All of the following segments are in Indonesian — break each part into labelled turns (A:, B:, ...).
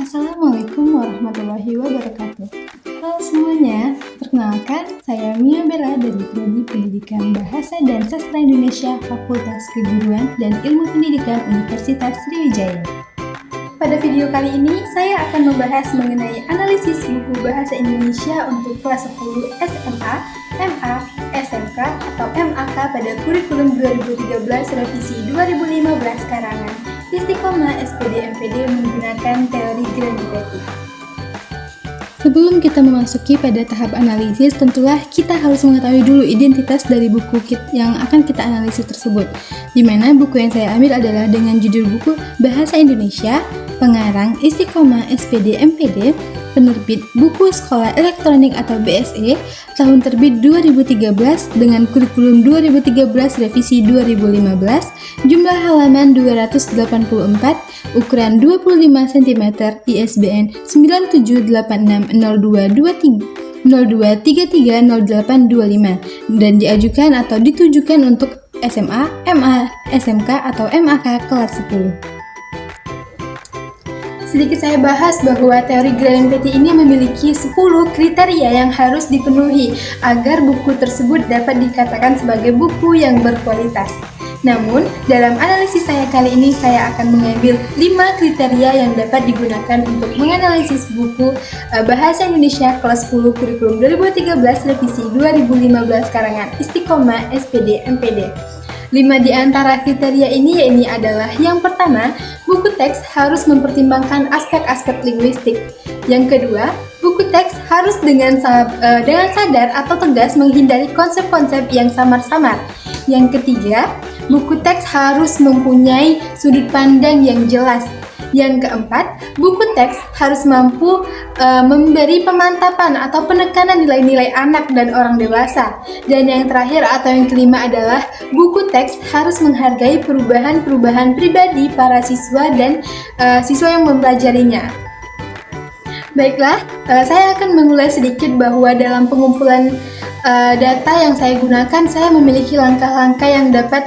A: Assalamualaikum warahmatullahi wabarakatuh. Halo semuanya, perkenalkan saya Mia Bella dari Prodi Pendidikan Bahasa dan Sastra Indonesia Fakultas Keguruan dan Ilmu Pendidikan Universitas Sriwijaya. Pada video kali ini, saya akan membahas mengenai analisis buku Bahasa Indonesia untuk kelas 10 SMA, MA, SMK, atau MAK pada kurikulum 2013 revisi 2015 karangan Istiqomah SPD MPD menggunakan teori Green-Petty. Sebelum kita memasuki pada tahap analisis, tentulah kita harus mengetahui dulu identitas dari buku yang akan kita analisis tersebut. Di mana buku yang saya ambil adalah dengan judul buku Bahasa Indonesia, pengarang Istiqomah SPD MPD, penerbit Buku Sekolah Elektronik atau BSE, tahun terbit 2013 dengan kurikulum 2013 revisi 2015, jumlah halaman 284, ukuran 25 cm, ISBN 978602330825 dan diajukan atau ditujukan untuk SMA, MA, SMK atau MAK kelas 10. Sedikit saya bahas bahwa teori Green-Petty ini memiliki 10 kriteria yang harus dipenuhi agar buku tersebut dapat dikatakan sebagai buku yang berkualitas. Namun, dalam analisis saya kali ini saya akan mengambil 5 kriteria yang dapat digunakan untuk menganalisis buku Bahasa Indonesia kelas 10 kurikulum 2013 revisi 2015 karangan Istiqomah SPD MPD. 5 di antara kriteria ini adalah yang pertama, buku teks harus mempertimbangkan aspek-aspek linguistik. Yang kedua, buku teks harus dengan sadar atau tegas menghindari konsep-konsep yang samar-samar. Yang ketiga, buku teks harus mempunyai sudut pandang yang jelas. Yang keempat, buku teks harus mampu memberi pemantapan atau penekanan nilai-nilai anak dan orang dewasa. Dan yang terakhir atau yang kelima adalah buku teks harus menghargai perubahan-perubahan pribadi para siswa dan siswa yang mempelajarinya. Baiklah, saya akan mengulas sedikit bahwa dalam pengumpulan data yang saya gunakan, saya memiliki langkah-langkah yang dapat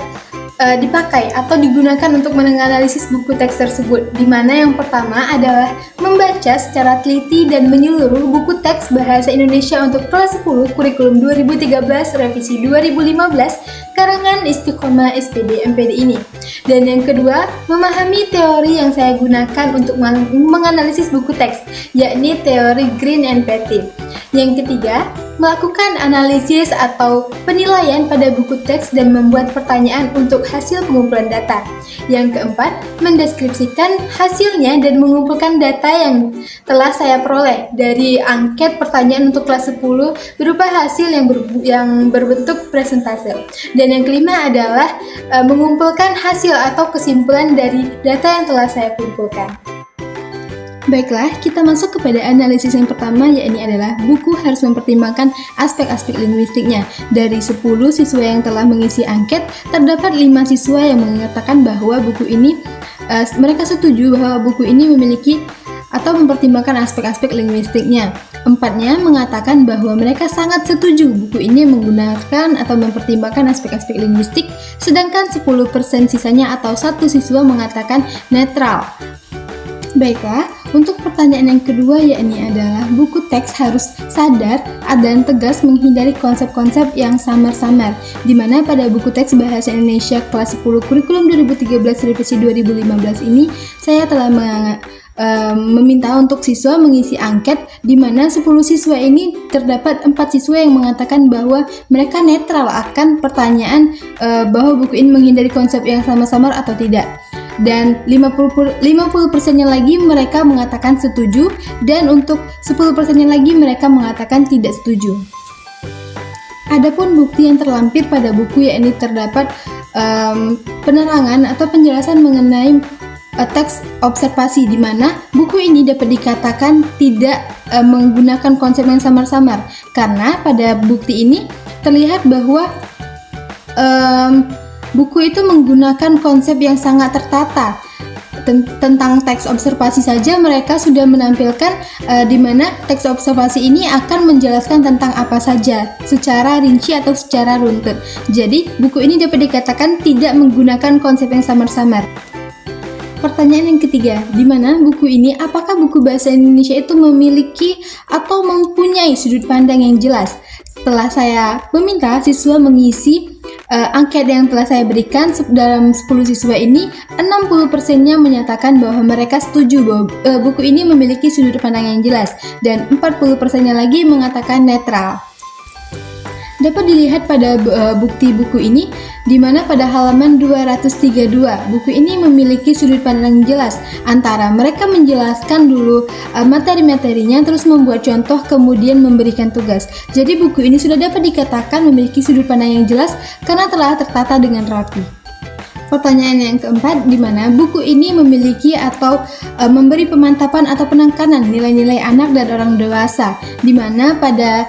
A: dipakai atau digunakan untuk menganalisis buku teks tersebut, di mana yang pertama adalah membaca secara teliti dan menyeluruh buku teks Bahasa Indonesia untuk kelas 10 kurikulum 2013 revisi 2015 karangan Istiqomah SPD MPD ini. Dan yang kedua, memahami teori yang saya gunakan untuk menganalisis buku teks, yakni teori Green-Petty. Yang ketiga, melakukan analisis atau penilaian pada buku teks dan membuat pertanyaan untuk hasil pengumpulan data. Yang keempat, mendeskripsikan hasilnya dan mengumpulkan data yang telah saya peroleh dari angket pertanyaan untuk kelas 10 berupa hasil yang berbentuk presentase. Dan yang kelima adalah mengumpulkan hasil atau kesimpulan dari data yang telah saya kumpulkan. Baiklah, kita masuk kepada analisis yang pertama, yakni adalah buku harus mempertimbangkan aspek-aspek linguistiknya. Dari 10 siswa yang telah mengisi angket, terdapat 5 siswa yang mengatakan bahwa buku ini, mereka setuju bahwa buku ini memiliki atau mempertimbangkan aspek-aspek linguistiknya. 4-nya mengatakan bahwa mereka sangat setuju buku ini menggunakan atau mempertimbangkan aspek-aspek linguistik, sedangkan 10% sisanya atau 1 siswa mengatakan netral. Baiklah, untuk pertanyaan yang kedua yakni adalah buku teks harus sadar dan tegas menghindari konsep-konsep yang samar-samar, di mana pada buku teks Bahasa Indonesia kelas 10 kurikulum 2013 revisi 2015 ini saya telah meminta untuk siswa mengisi angket, di mana 10 siswa ini terdapat 4 siswa yang mengatakan bahwa mereka netral akan pertanyaan bahwa buku ini menghindari konsep yang samar-samar atau tidak. Dan 50%-nya lagi mereka mengatakan setuju, dan untuk 10%-nya lagi mereka mengatakan tidak setuju. Adapun bukti yang terlampir pada buku yakni terdapat penerangan atau penjelasan mengenai teks observasi, di mana buku ini dapat dikatakan tidak menggunakan konsep yang samar-samar, karena pada bukti ini terlihat bahwa buku itu menggunakan konsep yang sangat tertata. Tentang teks observasi saja mereka sudah menampilkan di mana teks observasi ini akan menjelaskan tentang apa saja secara rinci atau secara runtut. Jadi buku ini dapat dikatakan tidak menggunakan konsep yang samar-samar. Pertanyaan yang ketiga, di mana buku ini apakah buku bahasa Indonesia itu memiliki atau mempunyai sudut pandang yang jelas? Setelah saya meminta siswa mengisi angket yang telah saya berikan dalam 10 siswa ini, 60%-nya menyatakan bahwa mereka setuju bahwa buku ini memiliki sudut pandang yang jelas, dan 40%-nya lagi mengatakan netral. Dapat dilihat pada bukti buku ini, di mana pada halaman 232, buku ini memiliki sudut pandang jelas antara mereka menjelaskan dulu materi-materinya, terus membuat contoh, kemudian memberikan tugas. Jadi buku ini sudah dapat dikatakan memiliki sudut pandang yang jelas karena telah tertata dengan rapi. Pertanyaan yang keempat, di mana buku ini memiliki atau memberi pemantapan atau penekanan nilai-nilai anak dan orang dewasa, di mana pada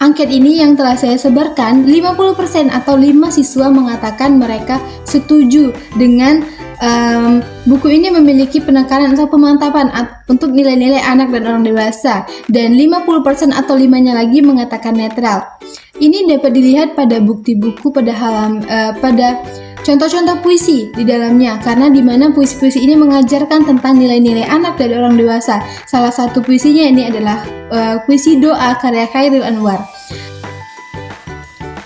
A: angket ini yang telah saya sebarkan, 50% atau 5 siswa mengatakan mereka setuju dengan buku ini memiliki penekanan atau pemantapan untuk nilai-nilai anak dan orang dewasa, dan 50% atau 5-nya lagi mengatakan netral. Ini dapat dilihat pada bukti buku pada contoh-contoh puisi di dalamnya, karena di mana puisi-puisi ini mengajarkan tentang nilai-nilai anak dan orang dewasa. Salah satu puisinya ini adalah puisi Doa karya Khairil Anwar.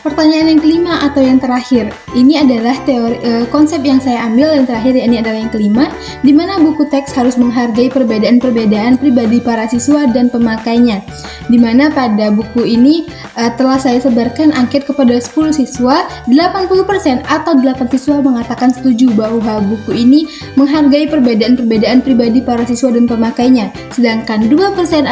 A: Pertanyaan yang kelima atau yang terakhir, ini adalah konsep yang saya ambil yang terakhir, ini adalah yang kelima, di mana buku teks harus menghargai perbedaan-perbedaan pribadi para siswa dan pemakainya. Di mana pada buku ini telah saya sebarkan angket kepada 10 siswa, 80% atau 8 siswa mengatakan setuju bahwa buku ini menghargai perbedaan-perbedaan pribadi para siswa dan pemakainya, sedangkan 20%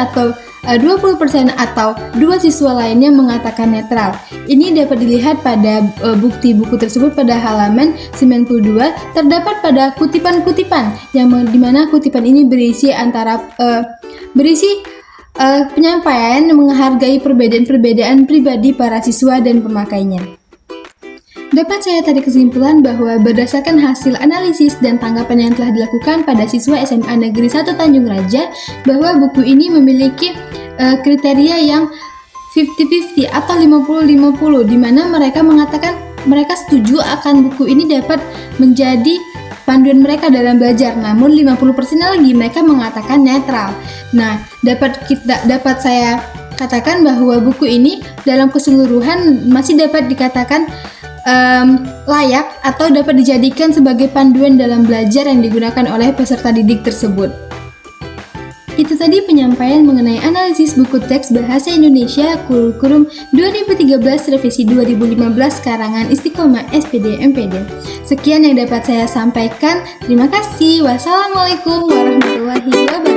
A: atau 2 siswa lainnya mengatakan netral. Ini dapat dilihat pada bukti buku tersebut pada halaman 92, terdapat pada kutipan-kutipan yang dimana kutipan ini berisi penyampaian menghargai perbedaan-perbedaan pribadi para siswa dan pemakainya. Dapat saya tarik kesimpulan bahwa berdasarkan hasil analisis dan tanggapan yang telah dilakukan pada siswa SMA Negeri 1 Tanjung Raja, bahwa buku ini memiliki kriteria yang 50-50 atau 50-50, di mana mereka mengatakan mereka setuju akan buku ini dapat menjadi panduan mereka dalam belajar, namun 50% lagi mereka mengatakan netral. Nah, dapat saya katakan bahwa buku ini dalam keseluruhan masih dapat dikatakan layak atau dapat dijadikan sebagai panduan dalam belajar yang digunakan oleh peserta didik tersebut. Itu tadi penyampaian mengenai analisis buku teks bahasa Indonesia Kurikulum 2013 revisi 2015 karangan Istiqomah SPD MPD. Sekian yang dapat saya sampaikan. Terima kasih. Wassalamualaikum warahmatullahi wabarakatuh.